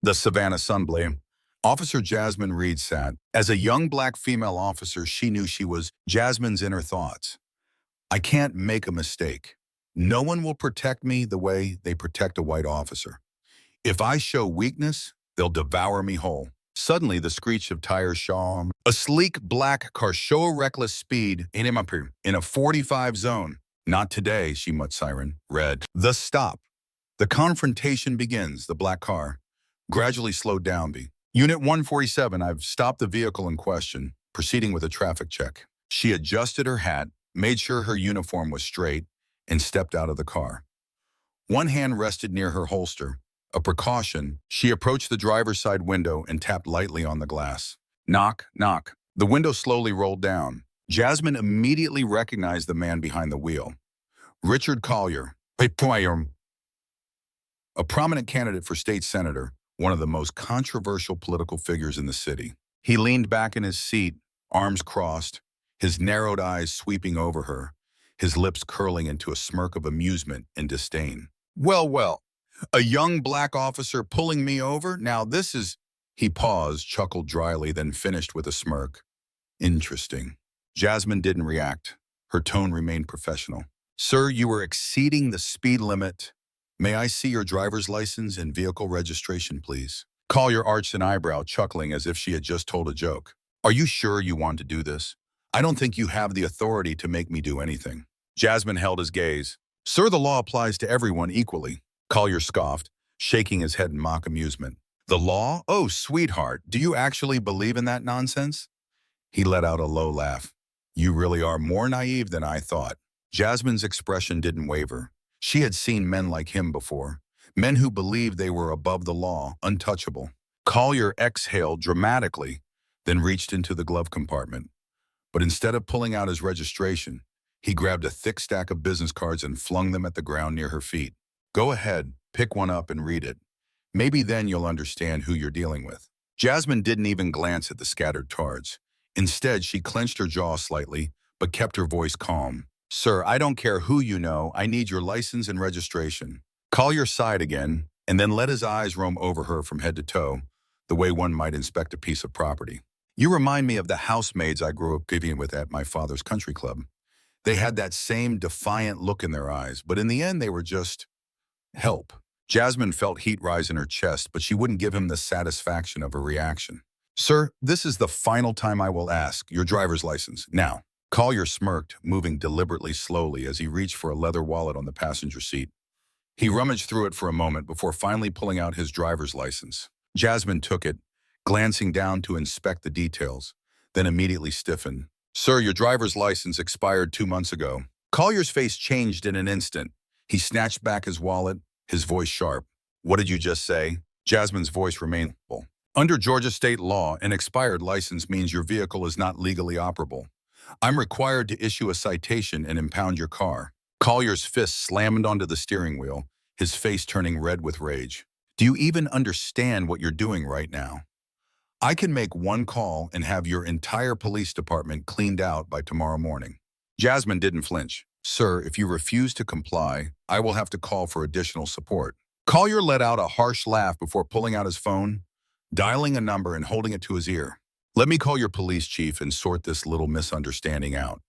The Savannah Sun Blame. Officer Jasmine Reed sat. As a young black female officer, she knew she was Jasmine's inner thoughts. I can't make a mistake. No one will protect me the way they protect a white officer. If I show weakness, they'll devour me whole. Suddenly, the screech of tires shone. A sleek black car showed reckless speed in a 45 zone. Not today, she muttered siren. Red. The stop. The confrontation begins. The black car gradually slowed down. Unit 147, I've stopped the vehicle in question, proceeding with a traffic check. She adjusted her hat, made sure her uniform was straight, and stepped out of the car. One hand rested near her holster. A precaution, she approached the driver's side window and tapped lightly on the glass. Knock, knock. The window slowly rolled down. Jasmine immediately recognized the man behind the wheel. Richard Collier, a prominent candidate for state senator, one of the most controversial political figures in the city. He leaned back in his seat, arms crossed, his narrowed eyes sweeping over her, his lips curling into a smirk of amusement and disdain. Well, a young black officer pulling me over? Now this is... He paused, chuckled dryly, then finished with a smirk. Interesting. Jasmine didn't react. Her tone remained professional. Sir, you were exceeding the speed limit. May I see your driver's license and vehicle registration, please? Collier arched an eyebrow, chuckling as if she had just told a joke. Are you sure you want to do this? I don't think you have the authority to make me do anything. Jasmine held his gaze. Sir, the law applies to everyone equally. Collier scoffed, shaking his head in mock amusement. The law? Oh, sweetheart, do you actually believe in that nonsense? He let out a low laugh. You really are more naive than I thought. Jasmine's expression didn't waver. She had seen men like him before, men who believed they were above the law, untouchable. Collier exhaled dramatically, then reached into the glove compartment. But instead of pulling out his registration, he grabbed a thick stack of business cards and flung them at the ground near her feet. Go ahead, pick one up and read it. Maybe then you'll understand who you're dealing with. Jasmine didn't even glance at the scattered cards. Instead, she clenched her jaw slightly, but kept her voice calm. Sir, I don't care who you know. I need your license and registration. Collier sighed again, and then let his eyes roam over her from head to toe, the way one might inspect a piece of property. You remind me of the housemaids I grew up giving with at my father's country club. They had that same defiant look in their eyes, but in the end they were just help. Jasmine felt heat rise in her chest, but she wouldn't give him the satisfaction of a reaction. Sir, this is the final time I will ask. Your driver's license, now. Collier smirked, moving deliberately slowly as he reached for a leather wallet on the passenger seat. He rummaged through it for a moment before finally pulling out his driver's license. Jasmine took it, glancing down to inspect the details, then immediately stiffened. Sir, your driver's license expired 2 months ago. Collier's face changed in an instant. He snatched back his wallet, his voice sharp. What did you just say? Jasmine's voice remained full. Under Georgia state law, an expired license means your vehicle is not legally operable. I'm required to issue a citation and impound your car. Collier's fist slammed onto the steering wheel, his face turning red with rage. Do you even understand what you're doing right now? I can make one call and have your entire police department cleaned out by tomorrow morning. Jasmine didn't flinch. Sir, if you refuse to comply, I will have to call for additional support. Collier let out a harsh laugh before pulling out his phone, dialing a number and holding it to his ear. Let me call your police chief and sort this little misunderstanding out.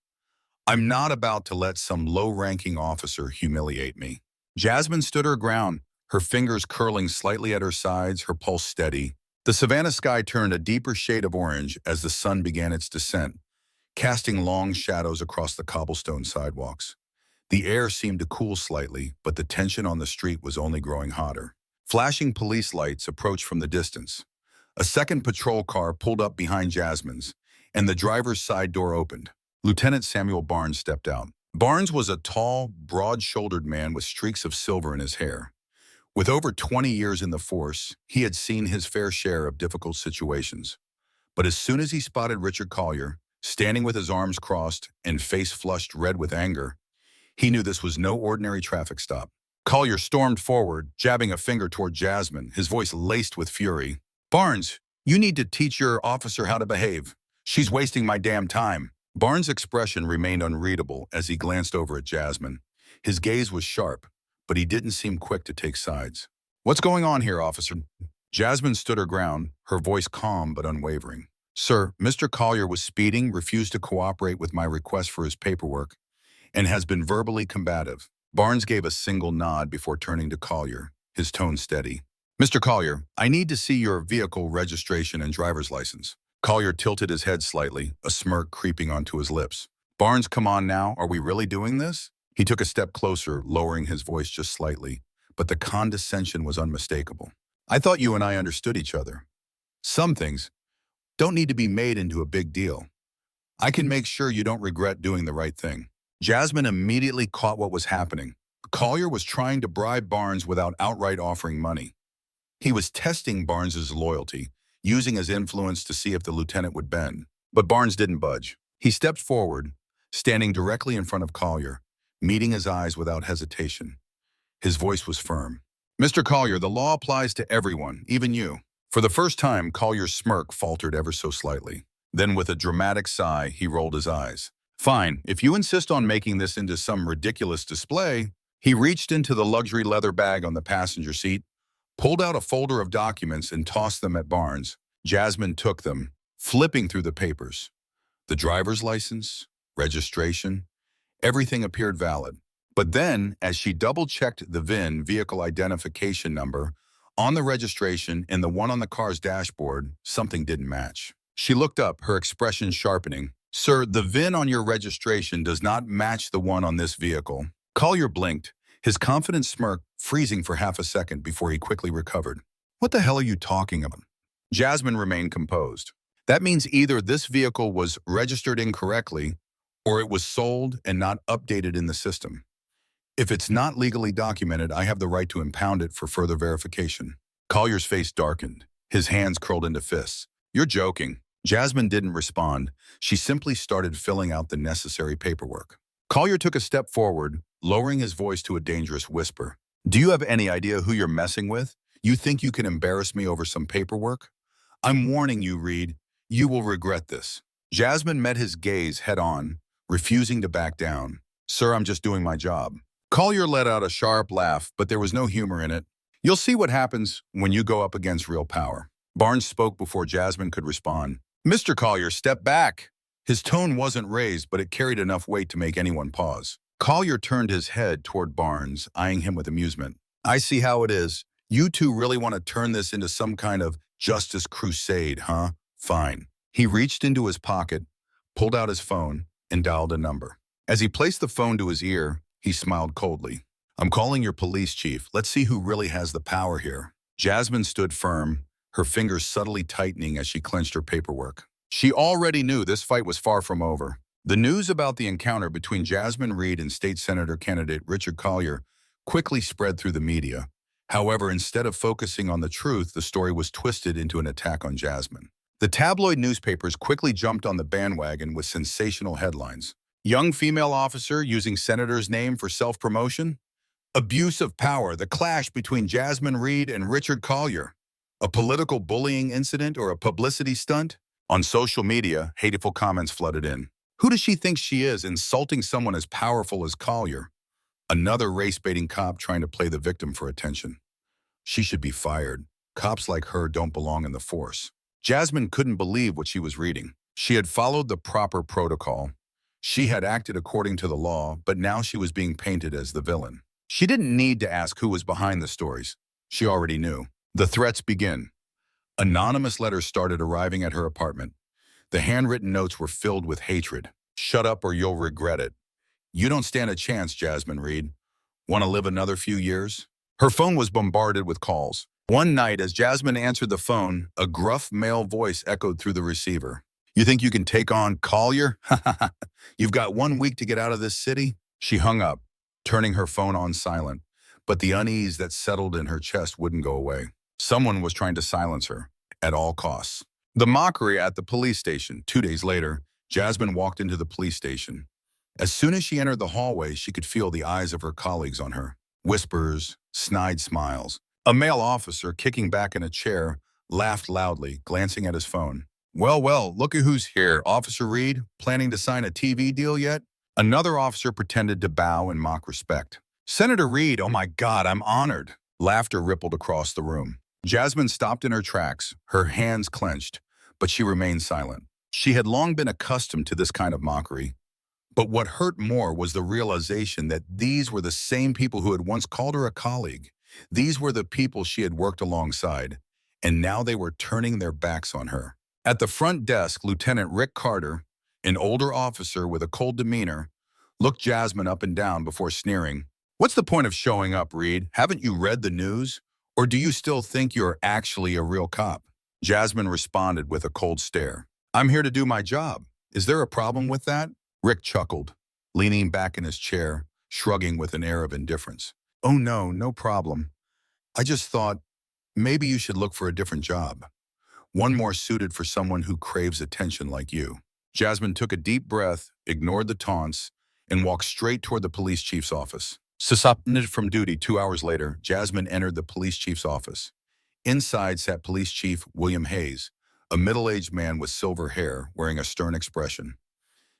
I'm not about to let some low-ranking officer humiliate me. Jasmine stood her ground, her fingers curling slightly at her sides, her pulse steady. The Savannah sky turned a deeper shade of orange as the sun began its descent, casting long shadows across the cobblestone sidewalks. The air seemed to cool slightly, but the tension on the street was only growing hotter. Flashing police lights approached from the distance. A second patrol car pulled up behind Jasmine's, and the driver's side door opened. Lieutenant Samuel Barnes stepped out. Barnes was a tall, broad-shouldered man with streaks of silver in his hair. With over 20 years in the force, he had seen his fair share of difficult situations. But as soon as he spotted Richard Collier, standing with his arms crossed and face flushed red with anger, he knew this was no ordinary traffic stop. Collier stormed forward, jabbing a finger toward Jasmine, his voice laced with fury. Barnes, you need to teach your officer how to behave. She's wasting my damn time. Barnes' expression remained unreadable as he glanced over at Jasmine. His gaze was sharp, but he didn't seem quick to take sides. What's going on here, officer? Jasmine stood her ground, her voice calm but unwavering. Sir, Mr. Collier was speeding, refused to cooperate with my request for his paperwork, and has been verbally combative. Barnes gave a single nod before turning to Collier, his tone steady. Mr. Collier, I need to see your vehicle registration and driver's license. Collier tilted his head slightly, a smirk creeping onto his lips. Barnes, come on now, are we really doing this? He took a step closer, lowering his voice just slightly, but the condescension was unmistakable. I thought you and I understood each other. Some things don't need to be made into a big deal. I can make sure you don't regret doing the right thing. Jasmine immediately caught what was happening. Collier was trying to bribe Barnes without outright offering money. He was testing Barnes's loyalty, using his influence to see if the lieutenant would bend. But Barnes didn't budge. He stepped forward, standing directly in front of Collier, meeting his eyes without hesitation. His voice was firm. Mr. Collier, the law applies to everyone, even you. For the first time, Collier's smirk faltered ever so slightly. Then with a dramatic sigh, he rolled his eyes. Fine, if you insist on making this into some ridiculous display. He reached into the luxury leather bag on the passenger seat, pulled out a folder of documents and tossed them at Barnes. Jasmine took them, flipping through the papers. The driver's license, registration, everything appeared valid. But then, as she double-checked the VIN, vehicle identification number, on the registration and the one on the car's dashboard, something didn't match. She looked up, her expression sharpening. Sir, the VIN on your registration does not match the one on this vehicle. Collier blinked, his confident smirk freezing for half a second before he quickly recovered. What the hell are you talking about? Jasmine remained composed. That means either this vehicle was registered incorrectly or it was sold and not updated in the system. If it's not legally documented, I have the right to impound it for further verification. Collier's face darkened, his hands curled into fists. You're joking. Jasmine didn't respond. She simply started filling out the necessary paperwork. Collier took a step forward, lowering his voice to a dangerous whisper. Do you have any idea who you're messing with? You think you can embarrass me over some paperwork? I'm warning you, Reed. You will regret this. Jasmine met his gaze head-on, refusing to back down. Sir, I'm just doing my job. Collier let out a sharp laugh, but there was no humor in it. You'll see what happens when you go up against real power. Barnes spoke before Jasmine could respond. Mr. Collier, step back. His tone wasn't raised, but it carried enough weight to make anyone pause. Collier turned his head toward Barnes, eyeing him with amusement. I see how it is. You two really want to turn this into some kind of justice crusade, huh? Fine. He reached into his pocket, pulled out his phone, and dialed a number. As he placed the phone to his ear, he smiled coldly. I'm calling your police chief. Let's see who really has the power here. Jasmine stood firm, her fingers subtly tightening as she clenched her paperwork. She already knew this fight was far from over. The news about the encounter between Jasmine Reed and state senator candidate Richard Collier quickly spread through the media. However, instead of focusing on the truth, the story was twisted into an attack on Jasmine. The tabloid newspapers quickly jumped on the bandwagon with sensational headlines. Young female officer using senator's name for self-promotion? Abuse of power, the clash between Jasmine Reed and Richard Collier. A political bullying incident or a publicity stunt? On social media, hateful comments flooded in. Who does she think she is, insulting someone as powerful as Collier? Another race-baiting cop trying to play the victim for attention. She should be fired. Cops like her don't belong in the force. Jasmine couldn't believe what she was reading. She had followed the proper protocol. She had acted according to the law, but now she was being painted as the villain. She didn't need to ask who was behind the stories. She already knew. The threats begin. Anonymous letters started arriving at her apartment. The handwritten notes were filled with hatred. Shut up or you'll regret it. You don't stand a chance, Jasmine Reed. Want to live another few years? Her phone was bombarded with calls. One night, as Jasmine answered the phone, a gruff male voice echoed through the receiver. You think you can take on Collier? You've got 1 week to get out of this city? She hung up, turning her phone on silent, but the unease that settled in her chest wouldn't go away. Someone was trying to silence her, at all costs. The mockery at the police station. 2 days later, Jasmine walked into the police station. As soon as she entered the hallway, she could feel the eyes of her colleagues on her. Whispers, snide smiles. A male officer, kicking back in a chair, laughed loudly, glancing at his phone. Well, look at who's here. Officer Reed, planning to sign a TV deal yet? Another officer pretended to bow in mock respect. Senator Reed, oh my God, I'm honored. Laughter rippled across the room. Jasmine stopped in her tracks, her hands clenched, but she remained silent. She had long been accustomed to this kind of mockery. But what hurt more was the realization that these were the same people who had once called her a colleague. These were the people she had worked alongside, and now they were turning their backs on her. At the front desk, Lieutenant Rick Carter, an older officer with a cold demeanor, looked Jasmine up and down before sneering. "What's the point of showing up, Reed? Haven't you read the news? Or do you still think you're actually a real cop?" Jasmine responded with a cold stare. "I'm here to do my job. Is there a problem with that?" Rick chuckled, leaning back in his chair, shrugging with an air of indifference. "Oh no, no problem. I just thought maybe you should look for a different job. One more suited for someone who craves attention like you." Jasmine took a deep breath, ignored the taunts, and walked straight toward the police chief's office. Suspended from duty 2 hours later, Jasmine entered the police chief's office. Inside sat Police Chief William Hayes, a middle-aged man with silver hair, wearing a stern expression.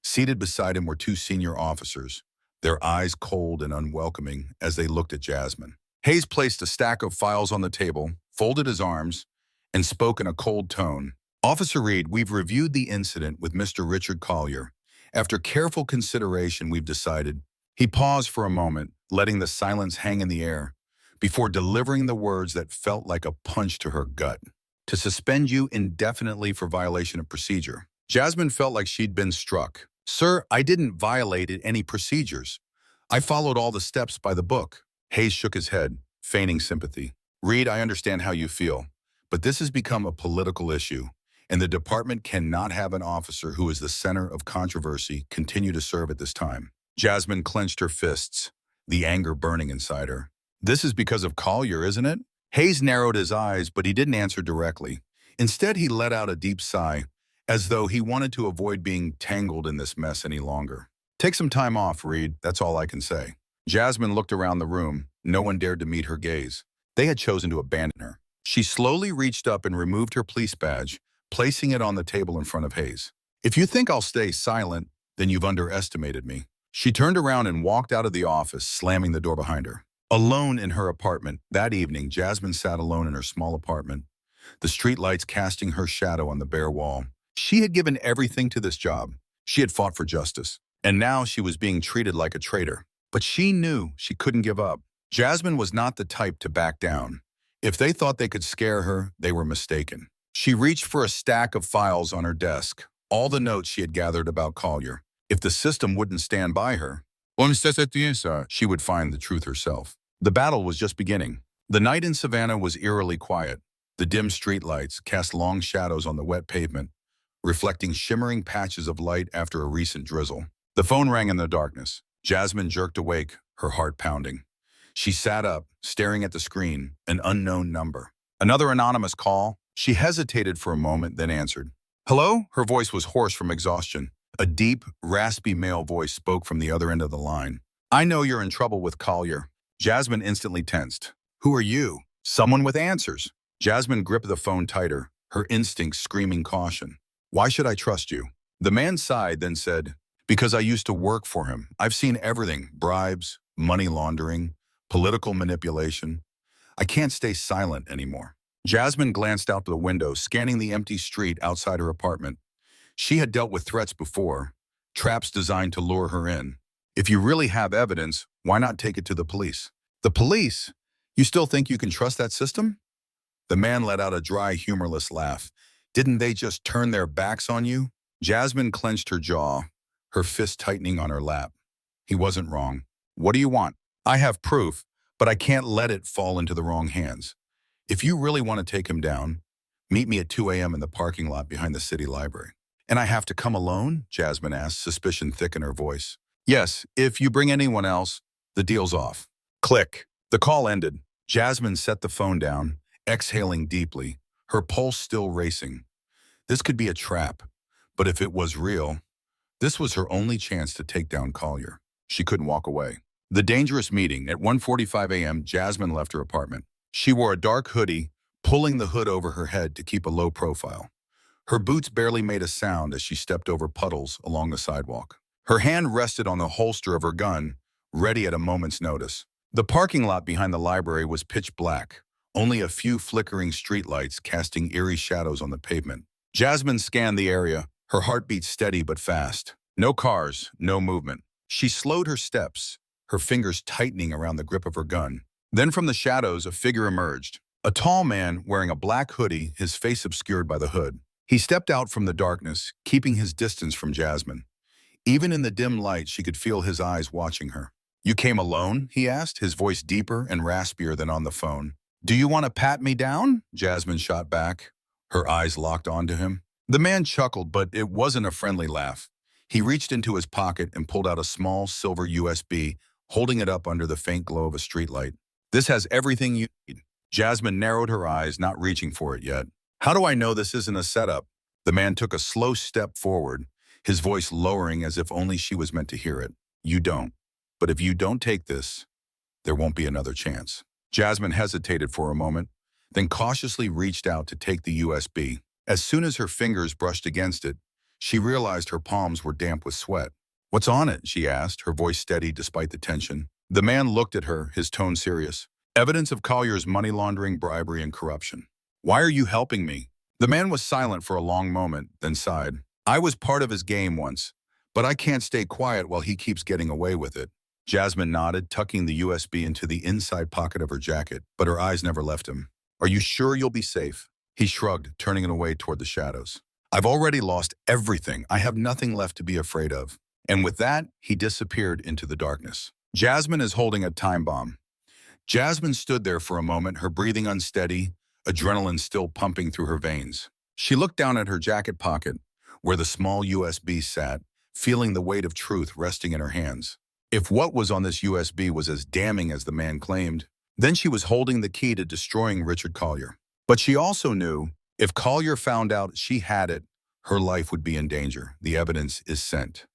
Seated beside him were two senior officers, their eyes cold and unwelcoming as they looked at Jasmine. Hayes placed a stack of files on the table, folded his arms, and spoke in a cold tone. "Officer Reed, we've reviewed the incident with Mr. Richard Collier. After careful consideration, we've decided." He paused for a moment, letting the silence hang in the air, before delivering the words that felt like a punch to her gut. "To suspend you indefinitely for violation of procedure." Jasmine felt like she'd been struck. "Sir, I didn't violate any procedures. I followed all the steps by the book." Hayes shook his head, feigning sympathy. "Reed, I understand how you feel, but this has become a political issue, and the department cannot have an officer who is the center of controversy continue to serve at this time." Jasmine clenched her fists, the anger burning inside her. "This is because of Collier, isn't it?" Hayes narrowed his eyes, but he didn't answer directly. Instead, he let out a deep sigh, as though he wanted to avoid being tangled in this mess any longer. "Take some time off, Reed, that's all I can say." Jasmine looked around the room. No one dared to meet her gaze. They had chosen to abandon her. She slowly reached up and removed her police badge, placing it on the table in front of Hayes. "If you think I'll stay silent, then you've underestimated me." She turned around and walked out of the office, slamming the door behind her. Alone in her apartment, that evening, Jasmine sat alone in her small apartment, the streetlights casting her shadow on the bare wall. She had given everything to this job. She had fought for justice, and now she was being treated like a traitor. But she knew she couldn't give up. Jasmine was not the type to back down. If they thought they could scare her, they were mistaken. She reached for a stack of files on her desk, all the notes she had gathered about Collier. If the system wouldn't stand by her, she would find the truth herself. The battle was just beginning. The night in Savannah was eerily quiet. The dim streetlights cast long shadows on the wet pavement, reflecting shimmering patches of light after a recent drizzle. The phone rang in the darkness. Jasmine jerked awake, her heart pounding. She sat up, staring at the screen, an unknown number. Another anonymous call. She hesitated for a moment, then answered. "Hello?" Her voice was hoarse from exhaustion. A deep, raspy male voice spoke from the other end of the line. "I know you're in trouble with Collier." Jasmine instantly tensed. "Who are you?" "Someone with answers." Jasmine gripped the phone tighter, her instincts screaming caution. "Why should I trust you?" The man sighed, then said, "Because I used to work for him. I've seen everything: bribes, money laundering, political manipulation. I can't stay silent anymore." Jasmine glanced out the window, scanning the empty street outside her apartment. She had dealt with threats before, traps designed to lure her in. If you really have evidence, why not take it to the police? "The police? You still think you can trust that system?" The man let out a dry, humorless laugh. "Didn't they just turn their backs on you?" Jasmine clenched her jaw, her fist tightening on her lap. He wasn't wrong. "What do you want?" "I have proof, but I can't let it fall into the wrong hands. If you really want to take him down, meet me at 2 a.m. in the parking lot behind the city library." "And I have to come alone?" Jasmine asked, suspicion thick in her voice. "Yes, if you bring anyone else, the deal's off." Click. The call ended. Jasmine set the phone down, exhaling deeply, her pulse still racing. This could be a trap, but if it was real, this was her only chance to take down Collier. She couldn't walk away. The dangerous meeting. At 1:45 a.m., Jasmine left her apartment. She wore a dark hoodie, pulling the hood over her head to keep a low profile. Her boots barely made a sound as she stepped over puddles along the sidewalk. Her hand rested on the holster of her gun, ready at a moment's notice. The parking lot behind the library was pitch black. only a few flickering streetlights casting eerie shadows on the pavement. Jasmine scanned the area, her heartbeat steady but fast. No cars, no movement. She slowed her steps, her fingers tightening around the grip of her gun. Then from the shadows, a figure emerged. A tall man wearing a black hoodie, his face obscured by the hood. He stepped out from the darkness, keeping his distance from Jasmine. Even in the dim light, she could feel his eyes watching her. "You came alone?" he asked, his voice deeper and raspier than on the phone. "Do you want to pat me down?" Jasmine shot back, her eyes locked onto him. The man chuckled, but it wasn't a friendly laugh. He reached into his pocket and pulled out a small silver USB, holding it up under the faint glow of a streetlight. "This has everything you need." Jasmine narrowed her eyes, not reaching for it yet. "How do I know this isn't a setup?" The man took a slow step forward, his voice lowering as if only she was meant to hear it. "You don't. But if you don't take this, there won't be another chance." Jasmine hesitated for a moment, then cautiously reached out to take the USB. As soon as her fingers brushed against it, she realized her palms were damp with sweat. "What's on it?" she asked, her voice steady despite the tension. The man looked at her, his tone serious. "Evidence of Collier's money laundering, bribery, and corruption." "Why are you helping me?" The man was silent for a long moment, then sighed. "I was part of his game once, but I can't stay quiet while he keeps getting away with it." Jasmine nodded, tucking the USB into the inside pocket of her jacket, but her eyes never left him. "Are you sure you'll be safe?" He shrugged, turning it away toward the shadows. "I've already lost everything. I have nothing left to be afraid of." And with that, he disappeared into the darkness. Jasmine is holding a time bomb. Jasmine stood there for a moment, her breathing unsteady, adrenaline still pumping through her veins. She looked down at her jacket pocket, where the small USB sat, feeling the weight of truth resting in her hands. If what was on this USB was as damning as the man claimed, then she was holding the key to destroying Richard Collier. But she also knew, if Collier found out she had it, her life would be in danger. The evidence is sent.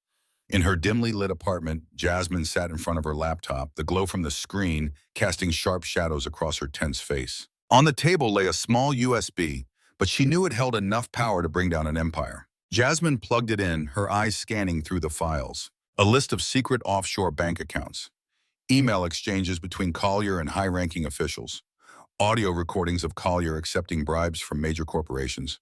In her dimly lit apartment, Jasmine sat in front of her laptop, the glow from the screen casting sharp shadows across her tense face. On the table lay a small USB, but she knew it held enough power to bring down an empire. Jasmine plugged it in, her eyes scanning through the files. A list of secret offshore bank accounts, email exchanges between Collier and high-ranking officials, audio recordings of Collier accepting bribes from major corporations,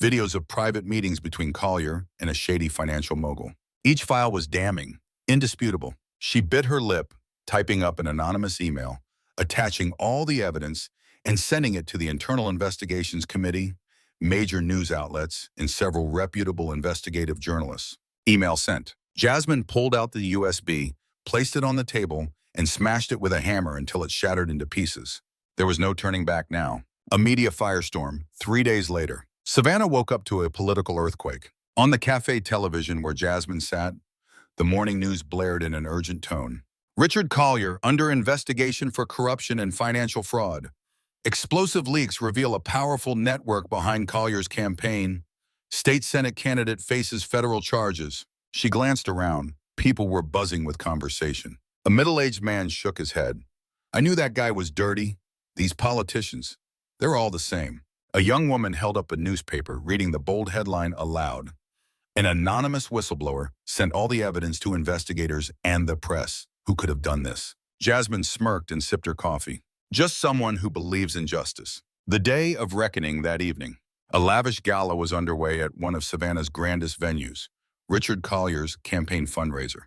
videos of private meetings between Collier and a shady financial mogul. Each file was damning, indisputable. She bit her lip, typing up an anonymous email, attaching all the evidence and sending it to the Internal Investigations Committee, major news outlets, and several reputable investigative journalists. Email sent. Jasmine pulled out the USB, placed it on the table, and smashed it with a hammer until it shattered into pieces. There was no turning back now. A media firestorm, 3 days later. Savannah woke up to a political earthquake. On the cafe television where Jasmine sat, the morning news blared in an urgent tone. "Richard Collier, under investigation for corruption and financial fraud. Explosive leaks reveal a powerful network behind Collier's campaign. State Senate candidate faces federal charges." She glanced around. People were buzzing with conversation. A middle-aged man shook his head. "I knew that guy was dirty. These politicians, they're all the same." A young woman held up a newspaper, reading the bold headline aloud. "An anonymous whistleblower sent all the evidence to investigators and the press. Who could have done this?" Jasmine smirked and sipped her coffee. "Just someone who believes in justice." The day of reckoning that evening. A lavish gala was underway at one of Savannah's grandest venues, Richard Collier's campaign fundraiser.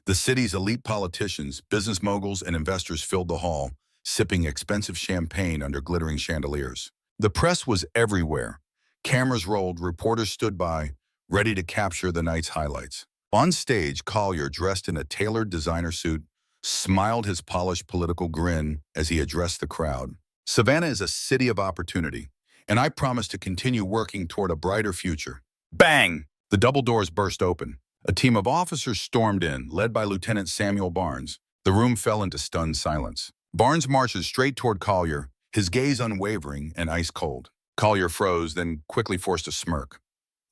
The city's elite politicians, business moguls, and investors filled the hall, sipping expensive champagne under glittering chandeliers. The press was everywhere. Cameras rolled, reporters stood by, ready to capture the night's highlights. On stage, Collier, dressed in a tailored designer suit, smiled his polished political grin as he addressed the crowd. "Savannah is a city of opportunity, and I promise to continue working toward a brighter future." Bang! The double doors burst open. A team of officers stormed in, led by Lieutenant Samuel Barnes. The room fell into stunned silence. Barnes marches straight toward Collier, his gaze unwavering and ice-cold. Collier froze, then quickly forced a smirk.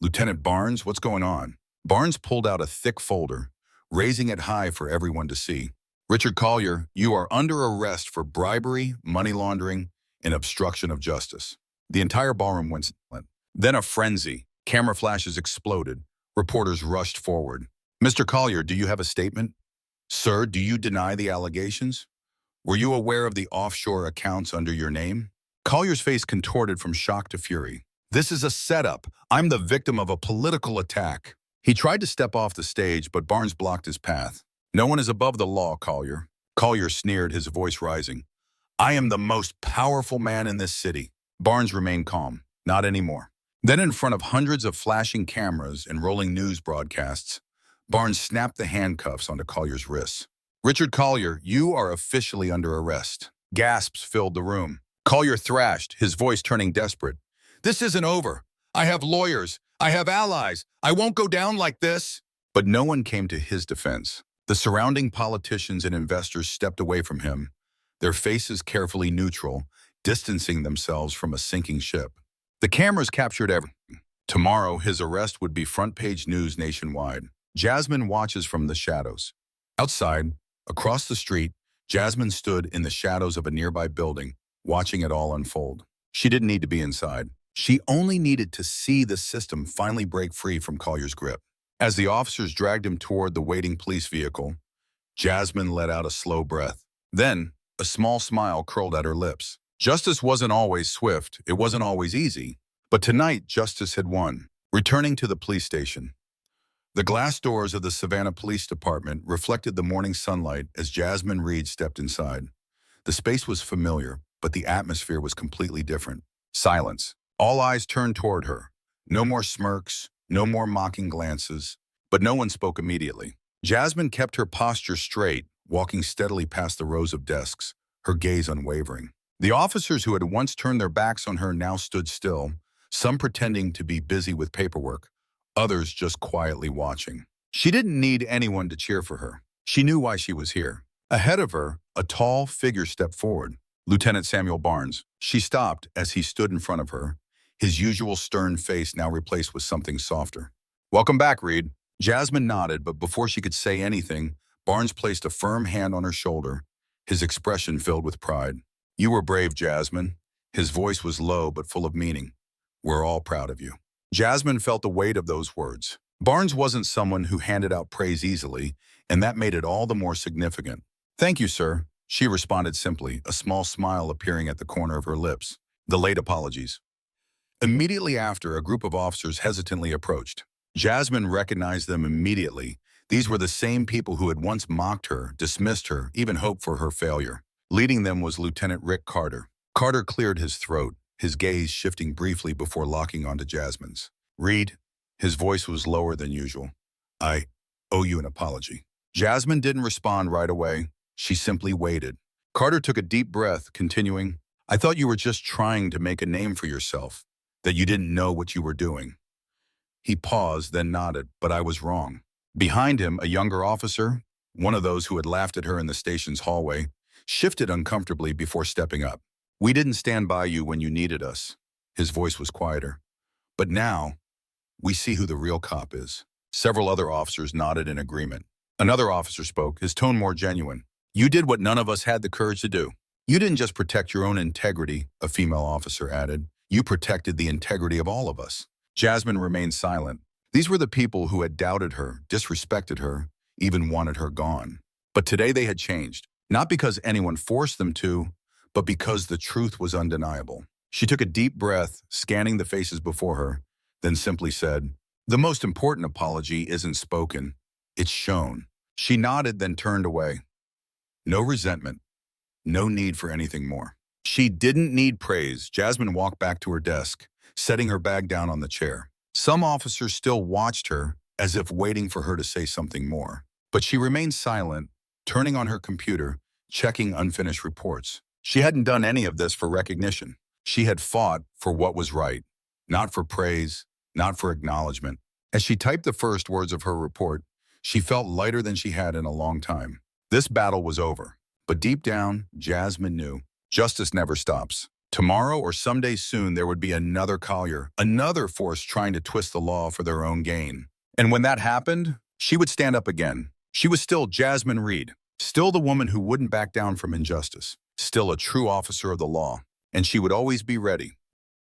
"Lieutenant Barnes, what's going on?" Barnes pulled out a thick folder, raising it high for everyone to see. "Richard Collier, you are under arrest for bribery, money laundering, and obstruction of justice." The entire ballroom went silent. Then a frenzy. Camera flashes exploded. Reporters rushed forward. "Mr. Collier, do you have a statement?" "Sir, do you deny the allegations? Were you aware of the offshore accounts under your name?" Collier's face contorted from shock to fury. This is a setup. I'm the victim of a political attack. He tried to step off the stage, but Barnes blocked his path. No one is above the law, Collier. Collier sneered, his voice rising. I am the most powerful man in this city. Barnes remained calm. Not anymore. Then in front of hundreds of flashing cameras and rolling news broadcasts, Barnes snapped the handcuffs onto Collier's wrists. Richard Collier, you are officially under arrest. Gasps filled the room. Collier thrashed, his voice turning desperate. This isn't over. I have lawyers. I have allies. I won't go down like this. But no one came to his defense. The surrounding politicians and investors stepped away from him, their faces carefully neutral, distancing themselves from a sinking ship. The cameras captured everything. Tomorrow, his arrest would be front-page news nationwide. Jasmine watches from the shadows. Outside, across the street, Jasmine stood in the shadows of a nearby building, watching it all unfold. She didn't need to be inside. She only needed to see the system finally break free from Collier's grip. As the officers dragged him toward the waiting police vehicle, Jasmine let out a slow breath. Then, a small smile curled at her lips. Justice wasn't always swift, it wasn't always easy. But tonight, justice had won. Returning to the police station, the glass doors of the Savannah Police Department reflected the morning sunlight as Jasmine Reed stepped inside. The space was familiar, but the atmosphere was completely different. Silence. All eyes turned toward her. No more smirks, no more mocking glances, but no one spoke immediately. Jasmine kept her posture straight, walking steadily past the rows of desks, her gaze unwavering. The officers who had once turned their backs on her now stood still, some pretending to be busy with paperwork, others just quietly watching. She didn't need anyone to cheer for her. She knew why she was here. Ahead of her, a tall figure stepped forward. Lieutenant Samuel Barnes. She stopped as he stood in front of her, his usual stern face now replaced with something softer. Welcome back, Reed. Jasmine nodded, but before she could say anything, Barnes placed a firm hand on her shoulder, his expression filled with pride. You were brave, Jasmine. His voice was low but full of meaning. We're all proud of you. Jasmine felt the weight of those words. Barnes wasn't someone who handed out praise easily, and that made it all the more significant. Thank you, sir, she responded simply, a small smile appearing at the corner of her lips. The late apologies. Immediately after, a group of officers hesitantly approached. Jasmine recognized them immediately. These were the same people who had once mocked her, dismissed her, even hoped for her failure. Leading them was Lieutenant Rick Carter. Carter cleared his throat, his gaze shifting briefly before locking onto Jasmine's. Reed, his voice was lower than usual. I owe you an apology. Jasmine didn't respond right away. She simply waited. Carter took a deep breath, continuing, I thought you were just trying to make a name for yourself, that you didn't know what you were doing. He paused, then nodded, but I was wrong. Behind him, a younger officer, one of those who had laughed at her in the station's hallway, shifted uncomfortably before stepping up. We didn't stand by you when you needed us. His voice was quieter. But now, we see who the real cop is. Several other officers nodded in agreement. Another officer spoke, his tone more genuine. You did what none of us had the courage to do. You didn't just protect your own integrity, a female officer added. You protected the integrity of all of us. Jasmine remained silent. These were the people who had doubted her, disrespected her, even wanted her gone. But today they had changed, not because anyone forced them to, but because the truth was undeniable. She took a deep breath, scanning the faces before her, then simply said, the most important apology isn't spoken, it's shown. She nodded, then turned away. No resentment, no need for anything more. She didn't need praise. Jasmine walked back to her desk, setting her bag down on the chair. Some officers still watched her, as if waiting for her to say something more. But she remained silent, turning on her computer, checking unfinished reports. She hadn't done any of this for recognition. She had fought for what was right, not for praise, not for acknowledgement. As she typed the first words of her report, she felt lighter than she had in a long time. This battle was over. But deep down, Jasmine knew, justice never stops. Tomorrow or someday soon, there would be another Collier, another force trying to twist the law for their own gain. And when that happened, she would stand up again. She was still Jasmine Reed, still the woman who wouldn't back down from injustice, still a true officer of the law. And she would always be ready,